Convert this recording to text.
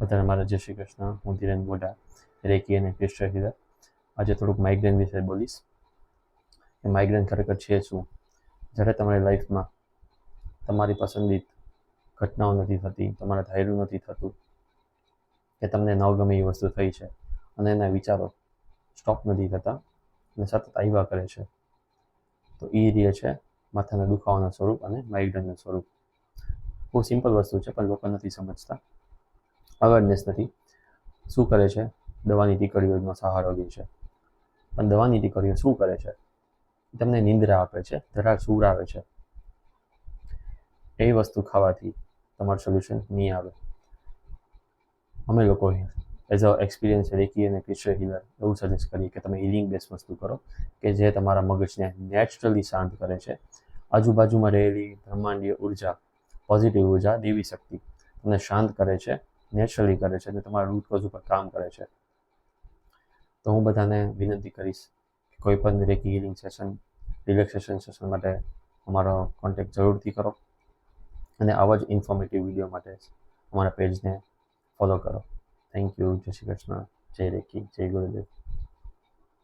બધાને મારા જય શ્રી કૃષ્ણ. હું ધીરેન મોઢા, રેકી અને ક્રિસ્ટર હિલર. આજે થોડુંક માઇગ્રેન વિશે બોલીશ કે માઇગ્રેન ખરેખર છે શું. જ્યારે તમારી લાઈફમાં તમારી પસંદિત ઘટનાઓ નથી થતી, તમારે ધાર્યું નથી થતું કે તમને ન ગમે એ વસ્તુ થઈ છે અને એના વિચારો સ્ટોપ નથી થતા અને સતત આવ્યા કરે છે, તો એ રહે છે માથાના દુખાવાનું સ્વરૂપ અને માઇગ્રેનનું સ્વરૂપ. બહુ સિમ્પલ વસ્તુ છે પણ લોકો નથી સમજતા, અવેરનેસ નથી. શું કરે છે? દવાની ટીકડીઓનો સહારો લે છે. પણ દવાની ટીકડીઓ શું કરે છે? તમને નિંદ્રા આપે છે, ધરાર સૂર આવે છે. એ વસ્તુ ખાવાથી તમારું સોલ્યુશન નહીં આવે. અમે લોકો એઝ અ એક્સપિરિયન્સ રેકી અને ક્રિસ્ટર હિલર એવું સજેસ્ટ કરીએ કે તમે હિલિંગ બેઝ વસ્તુ કરો કે જે તમારા મગજને નેચરલી શાંત કરે છે. આજુબાજુમાં રહેલી બ્રહ્માંડીય ઉર્જા, પોઝિટિવ ઉર્જા, દેવી શક્તિ તમને શાંત કરે છે, નેચરલી કરે છે અને તમારા રૂટ કોઝ ઉપર કામ કરે છે. તો હું બધાને વિનંતી કરીશ કે કોઈ પણ recce healing session, relaxation session માટે અમારો કોન્ટેક્ટ જરૂરથી કરો અને આવા જ ઇન્ફોર્મેટિવ વિડીયો માટે અમારા પેજને ફોલો કરો. Thank you. જય શ્રી કૃષ્ણ. જય રેકી. જય ગુરુદેવ.